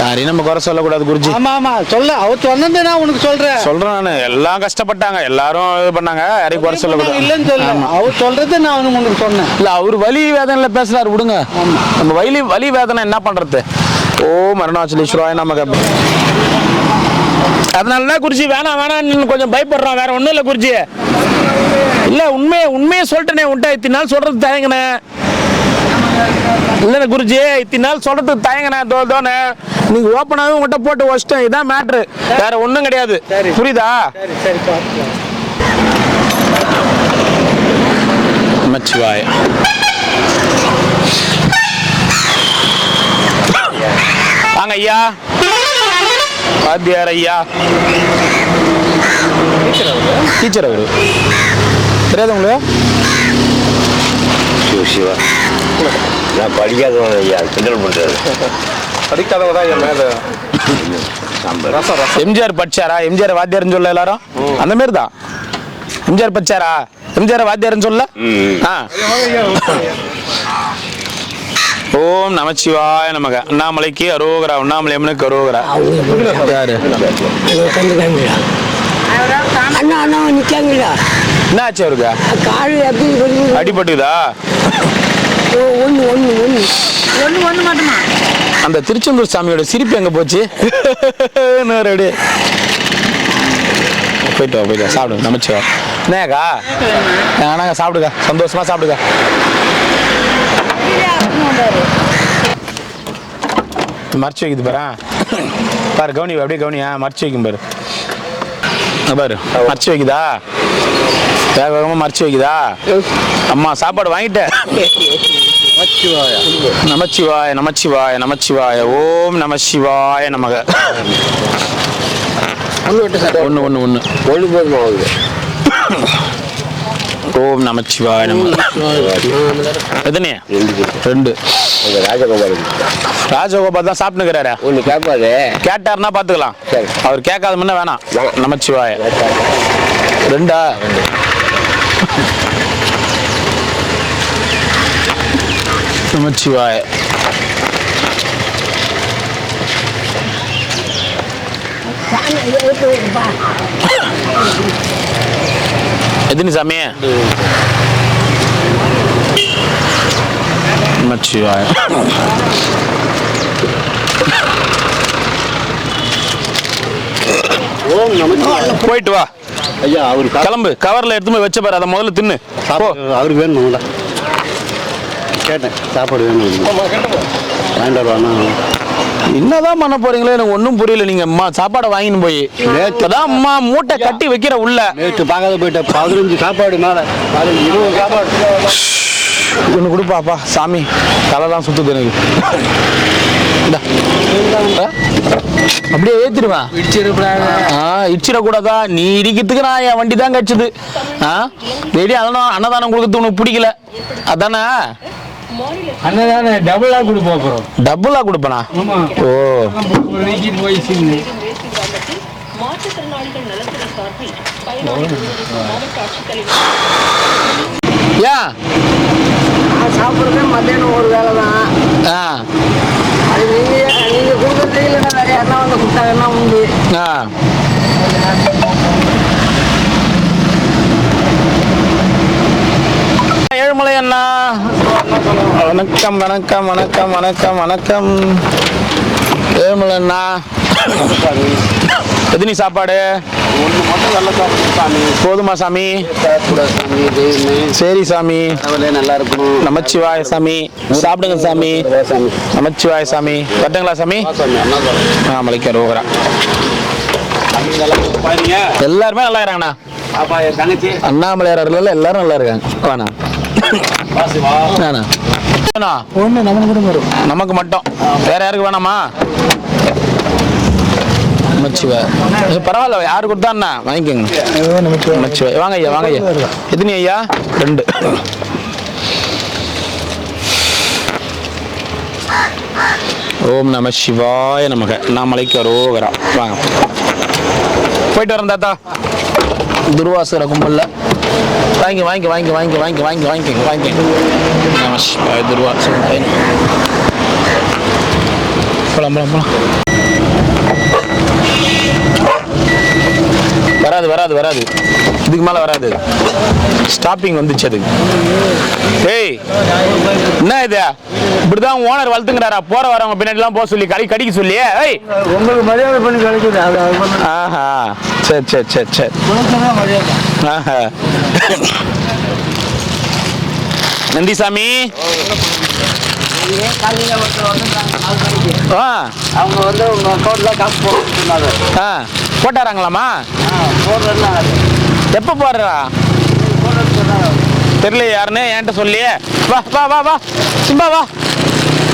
யாரையும் நம்ம குறை சொல்லக்கூடாது குருஜி. ஆமா சொல்ல, அவர் சொன்னது நான் உனக்கு சொல்றேன். நான் எல்லாம் கஷ்டப்பட்டாங்க, எல்லாரும் இது பண்ணாங்க, யாரையும் குறை சொல்லக்கூடாது. இல்லைன்னு சொல்ல, அவர் சொல்றது நான் உனக்கு சொன்னேன். இல்ல அவர் வலி வேதனையில பேசுறாரு, விடுங்க. நம்ம வலி வேதனை என்ன பண்றது? ஓ அருணாச்சலேஸ்வராய நமக்கு. அதனாலதான் குருஜி வேணாம் கொஞ்சம் பயப்படுறோம், வேற ஒண்ணும் இல்ல குருஜி. இல்ல உண்மையை சொல்லிட்டேனே, உன்ட்ட இத்தனை நாள் சொல்றது தயங்கினே இல்ல குருஜி, இத்தனை நாள் சொல்றதுக்கு தயங்கினே தோனே. நீங்க ஓப்பனாவே உங்கள்கிட்ட போட்டு வச்சிட்டேன், இதான் மேட்ரு, வேற ஒண்ணும் கிடையாது. புரியுதா? நமச்சிவாய. வாங்க ஐயா, வாத்தியார் ஐயா. டீச்சர் அவரு தெரியாது உங்களுக்கு? சிவா, நான் படிக்காதவன் ஐயா, கிண்டல் பண்றாரு. படிக்காதவங்க தான் என் மேல. எம்ஜிஆர் படிச்சாரா? எம்ஜிஆர் வாத்தியார்னு சொல்ல எல்லாரும் அந்த மாதிரி தான். எம்ஜிஆர் படிச்சாரா? எம்ஜிஆர் வாத்தியார்னு சொல்ல. ஓம் நமச்சிவாய நமக. அண்ணாமலைக்கு அரோகரா, அண்ணாமலை அம்மனுக்கு அரோகரா. யாரு என்ன ஆச்சு அவருக்கு? அடிபட்டுதா? அந்த திருச்செந்தூர் சாமியோட சிரிப்பு எங்க போச்சு? போயிட்டு வா சாப்பிடுங்க. நமச்சிவா. என்னக்கா வேணாங்க, சாப்பிடுங்க, சந்தோஷமா சாப்பிடுங்க. மறைச்சு வைக்குது பாரு கவுனி, அப்படியே கவுனியா மறைச்சு வைக்கும் பாரு. பாரு மறைச்சு வைக்குதா, வேக வேகமா மறைச்சு வைக்குதா. அம்மா சாப்பாடு வாங்கிட்டேன். நமச்சிவாய நமச்சிவாய நமச்சிவாய. ஓம் நம சிவாய நமக. ஒன்று ஓம் நமச்சிவாய நம. எத்தனையா? 2. ராஜகோபால் தான் சாப்பிட்டுக்கிறாரு. ஒன்று கேட்பாரு, கேட்டாருன்னா பாத்துக்கலாம். அவர் கேட்காத முன்ன வேணாம். நமச்சிவாய. 2 நமச்சிவாய. எத்தனை சாமி? நமச்சிவாய. போயிட்டு வா ஐயா. அவரு கிளம்பு, கவர்ல எடுத்து போய் வச்ச பாரு, அதை முதல்ல தின்னு. அவருக்கு வேணும்ல கேட்டேன், சாப்பாடு வேணும். வேண்டாம். என்னதான் பண்ண போறீங்களோ எனக்கு ஒன்றும் புரியல. நீங்க அம்மா சாப்பாடை வாங்கின்னு போய் இப்பதான் அம்மா மூட்டை கட்டி வைக்கிற உள்ள நேற்று பார்க்காத போயிட்ட 15 சாப்பாடு மேலே 20 சாப்பாடு ஒன்று கொடுப்பாப்பா சாமி, தலைலாம் சுத்துது எனக்கு. இந்தா. அப்படியே ஏத்திடுவேன். இடிச்சிடக்கூடாதா? நீ இடிக்கிறதுக்கு நான் என் வண்டி தான் கச்சுது. ரெடி அதெல்லாம் அன்னதானம் கொடுக்கறது உனக்கு பிடிக்கல அதானே? அண்ணதானே டபுளா கொடுப்போம். டபுளா கொடுப்பனா? ஓ ஏன் சாப்பிட்றதே மத்தியானம் ஒரு வேலை தான். அது நீங்கள் கொடுக்குறது இல்லைன்னா வேற யாருன்னா வந்து கொடுத்தாங்கன்னா உண்டு. ஏழுமலை அண்ணா வணக்கம் வணக்கம் வணக்கம் வணக்கம் வணக்கம். ஏழுமலை அண்ணா எத்தனி சாப்பாடு? போதுமா சாமி? சரி சாமி, நல்லா இருக்கணும். நமச்சிவாய சாமி. சாப்பிடுங்க சாமி. நமச்சிவாய சாமி. கட்டுங்களா சாமி? மலைக்க ரோகரா. எல்லாருமே நல்லா இருக்காங்கண்ணா. அண்ணாமலையார் எல்லாரும் நல்லா இருக்காங்க. நமக்கு மட்டும் வேற யாருக்கு வேணாமா? பரவாயில்ல, யாரு கொடுத்தா வாங்கிக்கோங்க. வாங்க ஐயா, வாங்க ஐயா. எத்தனை ஐயா? 2. ஓம் நம சிவாய நமக. நாமலைக்கு அரோகரா. வாங்க போயிட்டு வரேன் தாத்தா. துர்வாசர கும்பல்ல வாங்கி வாங்கி வாங்கி வாங்கி வாங்கி வாங்கி வாங்கிக்கோங்க வாங்கிக்கோங்க. நம சிவாய துர்வாசர போலாம் போலாம் போலாம். வராது வராது வராது, இதுக்கு மேல வராது. ஸ்டாப்பிங் வந்துச்சு அதுக்கு. ஏய் என்ன இது? இப்படிதான் ஓனர் வளர்த்துங்கிறாரா? போற வரவங்க பின்னாடி எல்லாம் போக சொல்லி கடிக்க சொல்லி. ஏய் உங்களுக்கு மரியாதை பண்ணி கிடைக்குது. ஆஹா சரி சரி சரி சரி. ஆஹா நந்திசாமி. அவங்க வந்து உங்க அக்கௌண்ட்ல காசு போட்டுருந்தாங்க. போட்டாராங்களாமா? எப்போ போடுறா தெரியல, யாருன்னு என்கிட்ட சொல்லி. வா வா வா வா சிம்பா வா.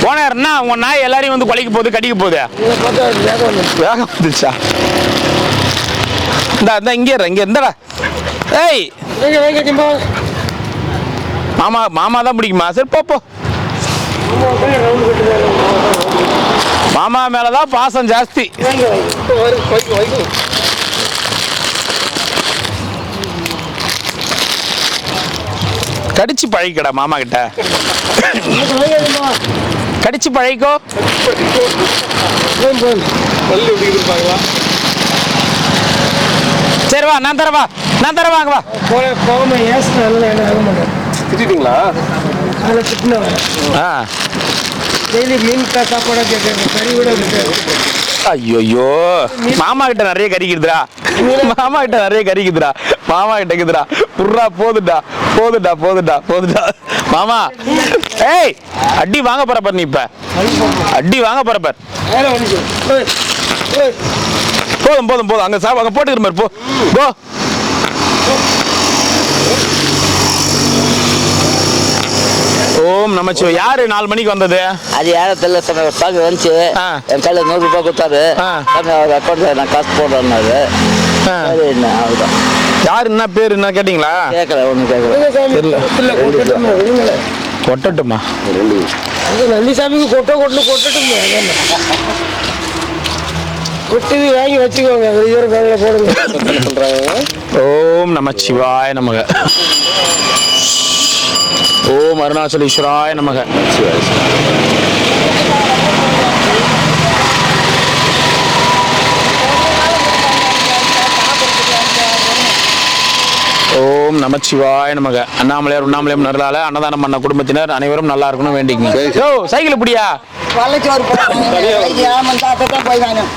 போனாருன்னா உன் நாய் எல்லாரையும் வந்து கொலைக்க போகுது, கடிக்க போகுது. வேகம் வந்துச்சா? இந்த இங்கே இங்கே இருந்தாடா. ஏய் மாமா மாமா தான் பிடிக்குமா? சரி போ போ. மாமா மேலதான் பாசம் ஜாஸ்தி. கடிச்சு பழகிக்கடா மாமா கிட்ட. கடிச்சு பழகிக்கோ. சரி வா, நான் தரவா நான் தரவாங்க வா. திட்டிங்களா? ஐயோ மாமா கிட்ட நிறைய கறிக்குதுடா. மாமா கிட்ட நிறைய கறிக்குதுடா. மாமா கிட்ட இருக்குதுடா. புர்ரா போதுடா போதுடா போதுடா போதுடா மாமா. ஏய் அடி வாங்க போறப்ப நீ இப்ப அடி வாங்க போறப்ப. போதும் போதும் போதும். அங்க அங்க போட்டுக்கிற மாதிரி போ போ. ஓம் நமச்சிவாய. யாரு 4 மணிக்கு வந்தது? அது யாரும் தெரியல சார். ஸ்டாக் வந்துச்சு, என் கையில் 100 ரூபாய் கொடுத்தாரு. அவர் அக்கௌண்ட்ல நான் காசு போடுறேன்னாரு. அதுதான். யாரு என்ன பேரு என்ன கேட்டீங்களா? கேட்கல, ஒன்றும் கேட்கல. கொட்டட்டுமா? நந்திசாமிக்கு கொட்டட்டும். கொட்டி வாங்கி வச்சுக்கோங்க. போடுங்க. ஓம் நமச்சிவாய நமக. ஓம் அருணாச்சலேஸ்வராய நமக. ஓம் ஓம் நமச்சிவாய நமக. அண்ணாமலையார் உண்ணாமலையம் நல்லால அன்னதானம் பண்ண குடும்பத்தினர் அனைவரும் நல்லா இருக்கணும் வேண்டிங்க. யோ சைக்கிள் இப்படியா வள்ளச்சோறு போய் வேணும்.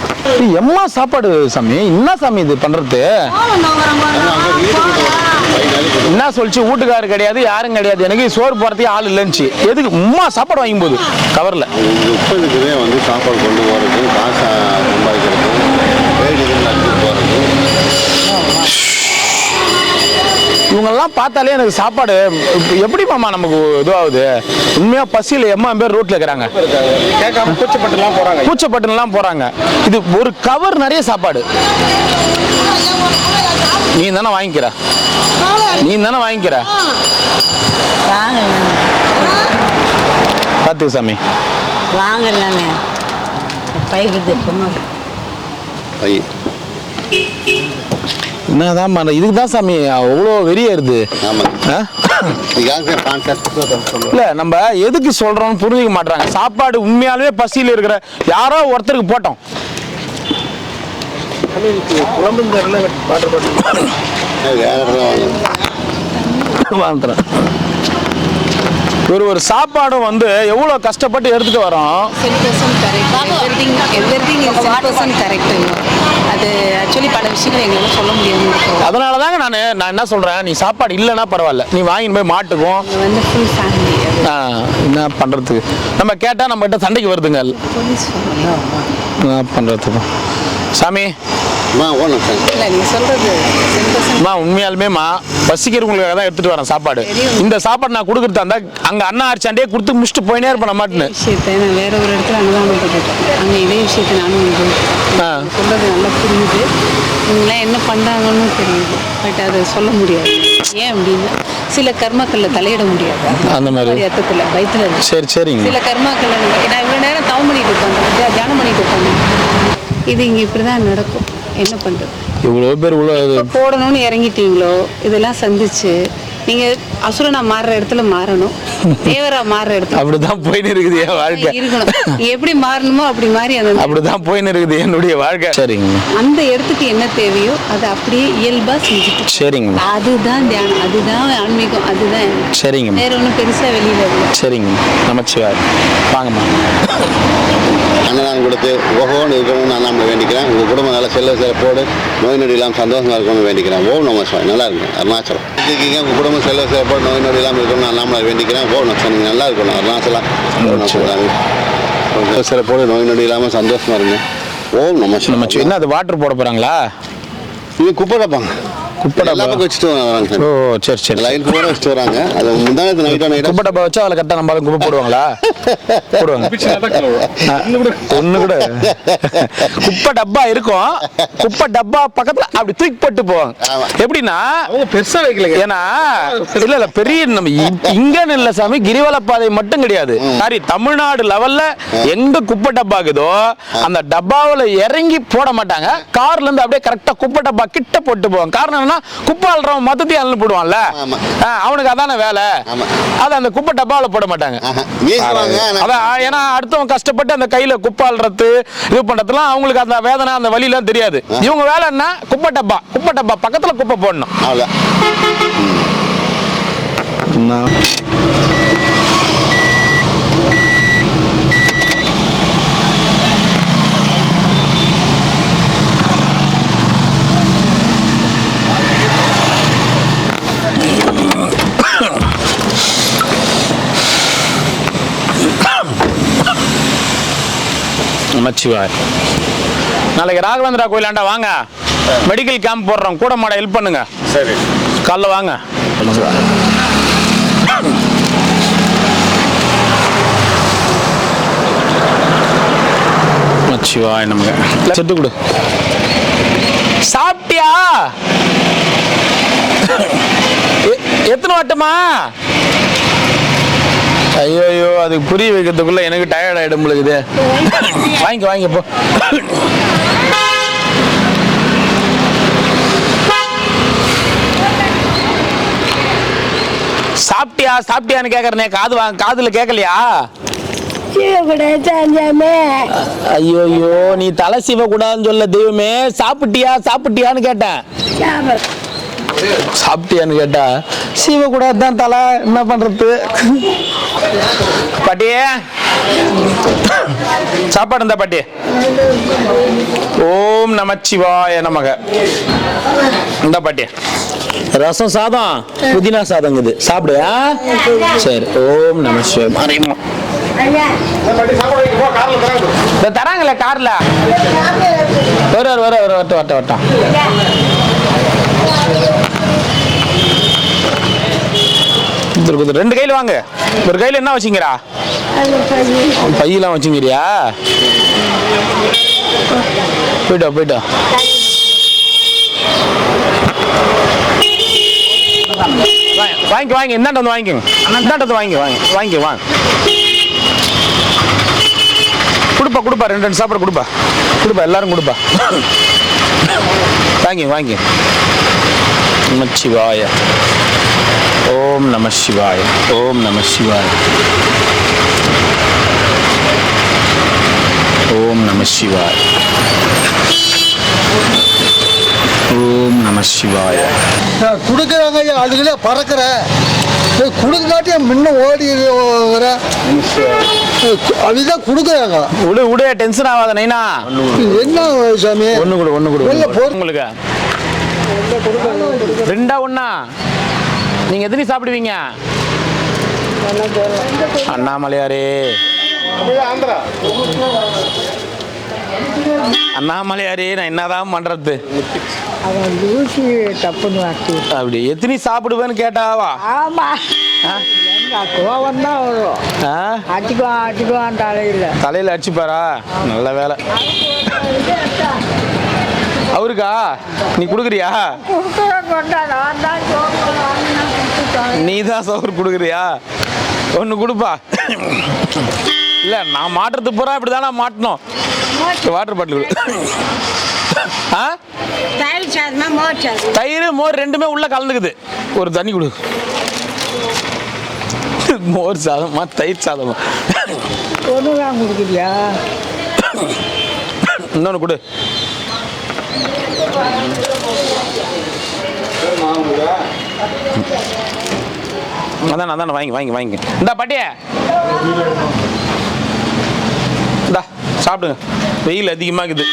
எம்மா சாப்பாடு சாமி, என்ன சாமி இது பண்றது? என்ன சொல்லிச்சு, வீட்டுக்காரு கிடையாது யாரும் கிடையாது, எனக்கு சோறு போறதுக்கு ஆள் இல்லைன்னு. எதுக்கு உம்மா சாப்பாடு வாங்கும் போது கவர்ல வந்து சாப்பாடு கொண்டு போறது, காசு சம்பாதிக்கிறது, போறது. இவங்கெல்லாம் பார்த்தாலே எனக்கு சாப்பாடு எப்படி மாமா நமக்கு இதுவாகுது. உண்மையா பசியில் எம்மா பேர் ரோட்ல இருக்கிறாங்க, கேட்காம கூச்சப்பட்டுலாம் போறாங்க. கூச்சப்பட்டுலாம் போறாங்க. இது ஒரு கவர் நிறைய சாப்பாடு. நீ தானே வாங்கிக்கிற, நீ தானே வாங்கிக்கிற. பார்த்து சாமி வாங்கலாமே பைக்கு பை என்னதான் பண்ண, இதுக்கு தான் சாமி அவ்வளோ வெறியாருது. இல்ல நம்ம எதுக்கு சொல்றோம்னு புரிஞ்சுக்க மாட்டாங்க. சாப்பாடு உண்மையாலுமே பசியில் இருக்கிற யாரோ ஒருத்தருக்கு போட்டோம். ஒரு சாப்பாடும் வந்து எவ்வளவு கஷ்டப்பட்டு எடுத்துட்டு வரோம். அது ஆக்சுவலி பல விஷயங்கள் எங்களால் சொல்ல முடியாது. அதனால தாங்க நான் என்ன சொல்றேன், நீ சாப்பாடு இல்லைன்னா பரவாயில்ல, நீ வாங்கிட்டு போய் மாட்டுக்கும். வந்து ஃபுல் ஃபேமிலி என்ன பண்றதுக்கு, நம்ம கேட்டா நம்ம கிட்ட சண்டைக்கு வருதுங்க. என்ன பண்றதுக்கு சாமி. இல்லை நீங்கள் சொல்கிறது உண்மையாலுமேமா பசிக்கிறவங்களுக்காக தான் எடுத்துட்டு வரேன் சாப்பாடு. இந்த சாப்பாடு நான் கொடுக்குறது அந்த அங்க அண்ணா அரிச்சாண்டே கொடுத்து முடிச்சுட்டு போயினே இருப்பேன் மாட்டுன்னு. விஷயத்தை நான் வேற ஒரு இடத்துல அன்னதானம் பண்ணிட்டேன். அங்கே இதே விஷயத்தை நானும் சொல்றது நல்லா புரியுது. இவங்களாம் என்ன பண்ணுறாங்கன்னு தெரியுது, பட் அதை சொல்ல முடியாது. ஏன் அப்படின்னா சில கர்மாக்களில் தலையிட முடியாது. அந்த மாதிரி அர்த்தத்தில் பயத்தில் சரி சரிங்க. சில கர்மாக்கள் நான் இவ்வளோ நேரம் தவம் பண்ணிட்டு இருப்பேன், தியானம் பண்ணிட்டு இருப்பேன். இது இங்கே இப்படி தான் நடக்கும். என்ன பண்ணுறது, இவ்வளோ பேர் போடணும்னு இறங்கிட்டீங்களோ இதெல்லாம் சந்திச்சு நீங்கள் அசுரனா மாறுற இடத்துல மாறணும், தேவரா மாறுற இடத்துல அப்படிதான் போயின்னு இருக்குது என் வாழ்க்கை. இருக்கணும். எப்படி மாறணுமோ அப்படி மாறி அப்படிதான் போயின்னு இருக்குது என்னுடைய வாழ்க்கை. சரிங்க. அந்த இடத்துக்கு என்ன தேவையோ அதை அப்படியே இயல்பா செஞ்சுட்டு. சரிங்க. அதுதான் தியானம், அதுதான் ஆன்மீகம், அதுதான். சரிங்க. வேற ஒன்றும் பெருசா வெளியில இல்லை. சரிங்க. நமச்சிவாய். வாங்கம்மா. அன்னதானம் கொடுத்து ஓஹோன்னு இருக்கணும்னு நான் நம்ம வேண்டிக்கிறேன். உங்கள் குடும்பம் நல்லா செல்ல சிறப்போடு நோய் நொடி இல்லாமல் சந்தோஷமாக இருக்கணும்னு வேண்டிக்கிறேன். ஓம் நம சிவாய். நல்லா இருக்கும் அருணாச்சலம். இருக்கீங்க உங்கள் குடும்பம் செல்ல சிறப்போடு நோய் நொடி இல்லாமல் இருக்கணும்னு நான் நம்மளை வேண்டிக்கிறேன். ஓம் நம நீங்கள் நல்லா இருக்கணும் அருணாச்சலம். சிறப்போடு நோய் நொடி இல்லாமல் சந்தோஷமாக இருங்க. ஓம் நம சிவாய். என்ன அது வாட்டர் போட போகிறாங்களா? இது குப்பை டப்பாங்க. குப்பை டப்பா வச்சுட்டு வராங்க. ஓ சரி சரி. லைன் கூட வச்சுட்டு வராங்க. அது முந்தானத்து நைட்டா குப்பை டப்பா வச்சா அதில் கரெக்டாக நம்ம குப்பை போடுவாங்களா? போடுவாங்க. ஒன்று கூட குப்பை டப்பா இருக்கும், குப்பை டப்பா பக்கத்தில் அப்படி தூக்கி போட்டு போவாங்க. எப்படின்னா பெருசா வைக்கல. ஏன்னா இல்ல இல்ல பெரிய நம்ம இங்கன்னு இல்ல சாமி, கிரிவலப்பாதை மட்டும் கிடையாது. சாரி, தமிழ்நாடு லெவல்ல எங்க குப்பை டப்பா இருக்குதோ அந்த டப்பாவில் இறங்கி போட மாட்டாங்க. கார்ல இருந்து அப்படியே கரெக்டா குப்பை டப்பா கிட்ட போட்டு போவாங்க. காரணம் குப்பை அல்றவன் மொத்தத்தையும் அள்ளு போடுவான்ல, அவனுக்கு அதான வேலை. அது அந்த குப்பை டப்பாவில் போட மாட்டாங்க. அதான் ஏன்னா அடுத்தவன் கஷ்டப்பட்டு அந்த கையில குப்பை அல்றது இது பண்றதுலாம் அவங்களுக்கு அந்த வேதனை அந்த வலிலாம் தெரியாது. இவங்க வேலை என்ன, குப்பை டப்பா, குப்பை டப்பா பக்கத்துல குப்பை போடணும். நமச்சிவாய். நாளைக்கு ராகவேந்திரா கோயிலாண்டா வாங்க, மெடிக்கல் கேம்ப் போடுறோம், கூட மாட ஹெல்ப் பண்ணுங்க. சரி, காலைல வாங்க. நமச்சிவாய். நமக்கு செட்டு கொடு. சாப்பிட்டியா? எத்தனை வட்டமா? ஐயோ அதுக்கு புரிய வைக்கிறதுக்குள்ள எனக்கு டயர்ட் ஆயிடும் பொழுது. வாங்கிக்க வாங்கிக்க போ. சாப்பிட்டியா சாப்பிட்டியான்னு கேக்குறனே, காதுல கேட்கலையா? ஐயோ நீ தலை சீவ கூடாதுன்னு சொல்ல தெய்வமே, சாப்பிட்டியா சாப்பிட்டியான்னு கேட்டேன். சாப்பிட்டியான்னு கேட்டா சீவ கூட தான் தலை, என்ன பண்றது? பாட்டியே சாப்பாடு இருந்தா பாட்டி. ஓம் நமச்சிவாய நமக. இந்த பாட்டி ரசம் சாதம் புதினா சாதங்குது, சாப்பிடு. சரி. ஓம் நமச்சிவாய. மறைமா தராங்களே கார்ல. வரட்டும். ரெண்டு கையில வாங்க. ஒரு கையில என்ன வச்சுங்கிறா? பையெல்லாம் வச்சுங்கிறியா? போயிட்டா வாங்கி இந்தாண்ட வந்து வாங்கிக்கோங்க. இந்தாண்ட வாங்கி வாங்க. கொடுப்பா 2 சாப்பாடு கொடுப்பா எல்லாரும் கொடுப்பா. வாங்கி. நமச்சிவாய. ஓம் நம சிவாய. ஓம் நம சிவாய. ஓம் நம சிவாய. ஓம் நம சிவாய. கொடுக்குறாங்க அதுக்குள்ளே பறக்கிற கொடுக்காட்டி முன்ன ஓடி வர அதுதான் கொடுக்குறாங்க. விடு டென்ஷன் ஆகாத நைனா. என்ன சாமி? ஒன்று கொடு உங்களுக்கு. 2 1 நீங்க எத்தனை சாப்பிடுவீங்க? அண்ணாமலையாரே நான் என்னதான் பண்றது? அப்படி எத்தனை சாப்பிடுவேன்னு கேட்டாவா? தலையில அடிச்சுப்பாரா? நல்ல வேலை. அவருக்கா நீ குடுக்குறியா? நீ தான் சோறு குடுக்குறியா? ஒன்று கொடுப்பா. இல்லை நான் மாட்டுறது பூரா இப்படி தானே மாட்டணும். வாட்டர் பாட்டில் தயிர் மோர் ரெண்டுமே உள்ள கலந்துக்குது. ஒரு தண்ணி கொடு. மோர் சாதமா தயிர் சாதமா? கொடுக்குறியா? இன்னொன்று கொடு. அதான் வாங்கி. இந்தா பாட்டியே, இந்தா சாப்பிடுங்க. வெயில் அதிகமாகுது.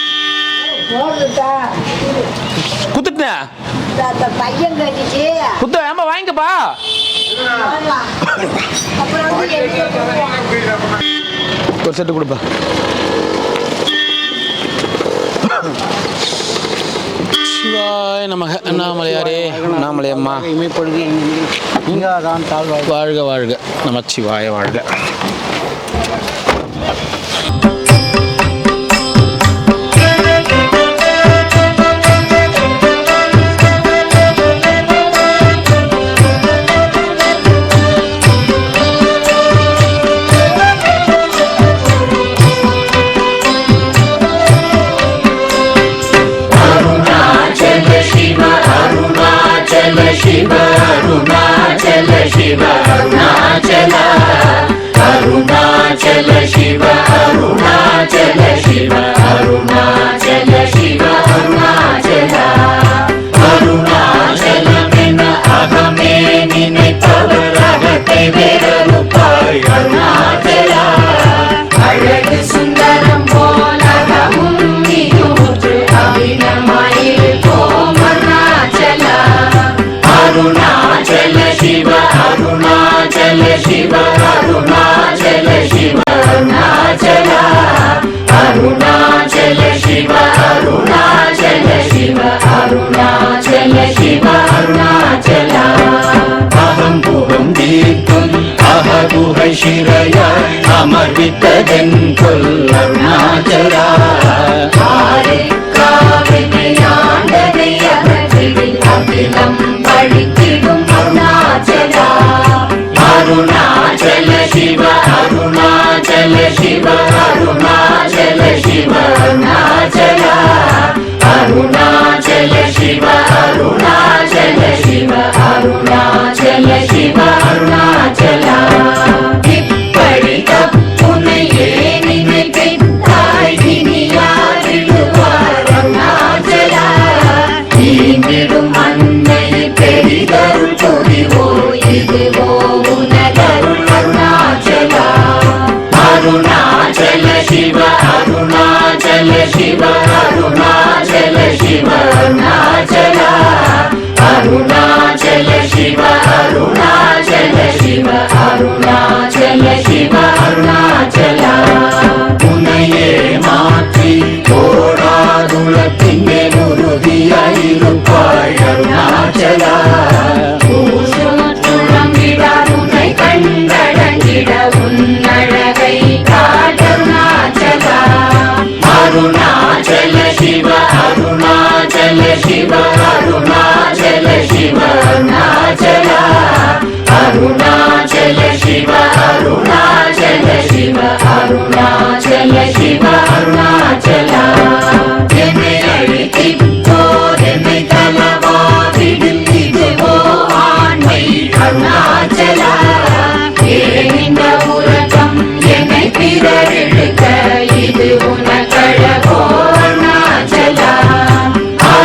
குத்துட்டேன். குத்த ஏமா வாங்கிக்கப்பா. ஒரு செட்டு கொடுப்பா. சிவாய நமக. அண்ணாமலையாரே, அண்ணாமலையம்மா வாழ்க. நமச்சிவாய வாழ்க. ಶಿರಯ ಅಮರ್ವಿತದೆಂಕೊಲ್ ಅರುಣಾಚಲ அகிலம் பழித்திடும் அருணாச்சல அருணாச்சல சிவ அருணாச்சல சிவ அருணாச்சல சிவ அருணாச்சல அருணாச்சல சிவ அருணாச்சல சிவ அருணாச்சல சிவ அருணாச்சல இப்படி தப்புனையே நினைத்தாய் இனி யாரிடுவார் அருணாச்சல ீங்கிடும் அன்னை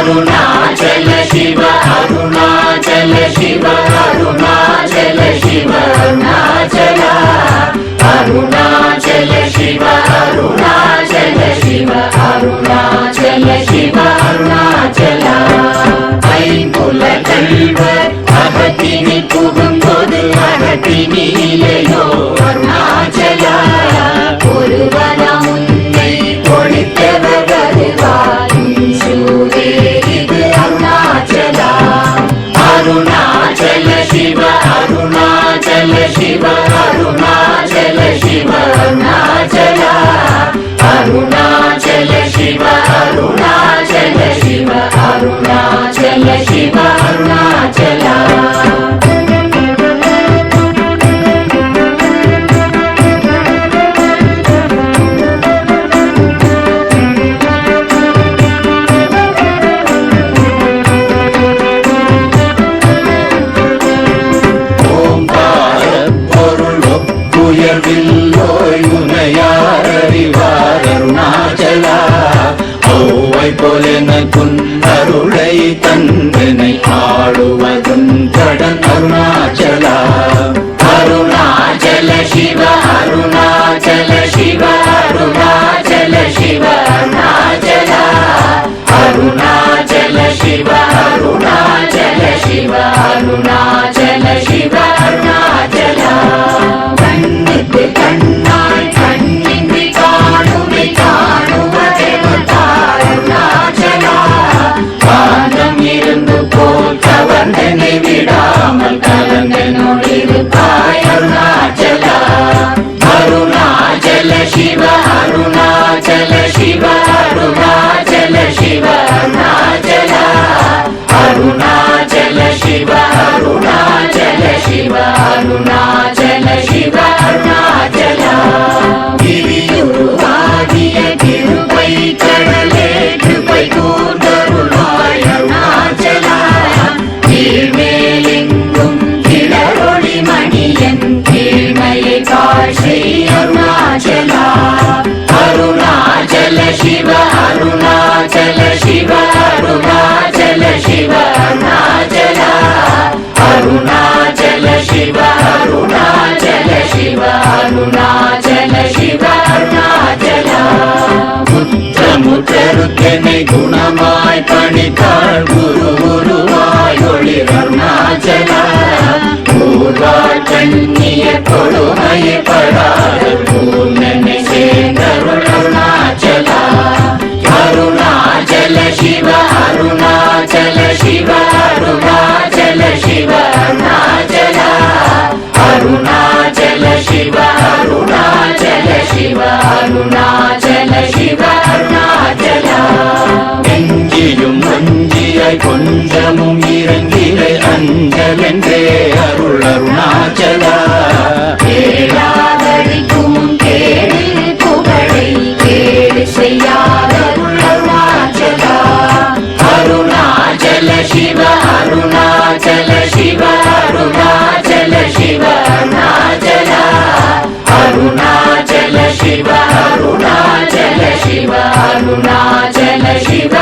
அருணாச்சல சிவ அருணாச்சல சிவ அருணாச்சல சிவ அருணாச்சலா அருணாச்சல சிவ அருணாச்சல சிவ அருணாச்சல சிவ அருணாச்சலா ஐம்புல கல்வர் அகத்தினி புகும்போது அகத்தினியிலையோ அருணாச்சலா ஒருவனம் உன்னை ஒழித்தவர் வருவார் சூரே இது அருணாச்சலா அருணாச்சல சிவ அருணாச்சல சிவ அருணாச்சல சிவ அருணாச்சலா அருணாச்சல சிவ அருணாச்சல சிவ அருணாச்சல சிவ அருணாச்சலா அருணாச்சலா ஔவை போலெனக்குன் அருளை தந்தனை ஆடுவதும் கடன் அருணாச்சலா அருணாச்சல சிவ அருணாச்சல சிவ அருணாச்சல சிவ அருணாச்சலா அருணாச்சல சிவ அருணாச்சல சிவ அருணாச்சல சிவ அருணாச்சலா கண்ணுக்கு கண்ணாய் கண்ணின்றி காணுமை காணுவதெவதாருணாச்சலா காந்தம் இருந்து போல் கவர்ந்தனை விடாமல் கலந்தனோடிருப்பாய் அருணாச்சலா அருணாச்சல சிவ அருணாச்சல சிவ அருணாச்சல சிவ அருணாச்சலா அருணாச்சல சிவ அருணாச்சல சிவ அருணாச்சல சிவ அருணாச்சலா கிரியுருவாகிய கிருபை கடலே கிருபை கூர்ந்தருளாய் அருணாச்சலா கீழ்மேலெங்கும் கிளரொளி மணியன் கீழ்மையை காட்சி அருணாச்சலா அருணாச்சல சிவ அருணாச்சல சிவ அருணாச்சல சிவ அருணாச்சலா அருணாச்சல சிவ அருணாச்சல சிவ அருணாச்சல சிவ அருணாச்சலா முற்றமுற்றருக்கெனை குணமாய் பணித்தாள் குரு குருவாய் ஒளிர் அருணாச்சலா ஊர்வாழ் கண்ணிய கொடுமையை படாத பூர்ணனை சேர்ந்தருள் அருணாச்சலா அருணாச்சல சிவ அருணாச்சல சிவ அருணாச்சல சிவ அருணாச்சலா அருணாச்சல சிவ அருணாச்சல சிவ அருணாச்சல சிவ அருணாச்சலா எஞ்சியும் வஞ்சியாய் கொஞ்சமும் இறங்கிலை அஞ்சலென்றே அருள் அருணாச்சலா கேளாதடிக்கும் கேடு புகழை கேடு செய்யாத அருணாச்சலா அருணாச்சல சிவ அருணாச்சல சிவ அருணாச்சல சிவ அருணாச்சலா அருணாச்சல சிவ அருணாச்சல சிவ அருணாச்சல சிவ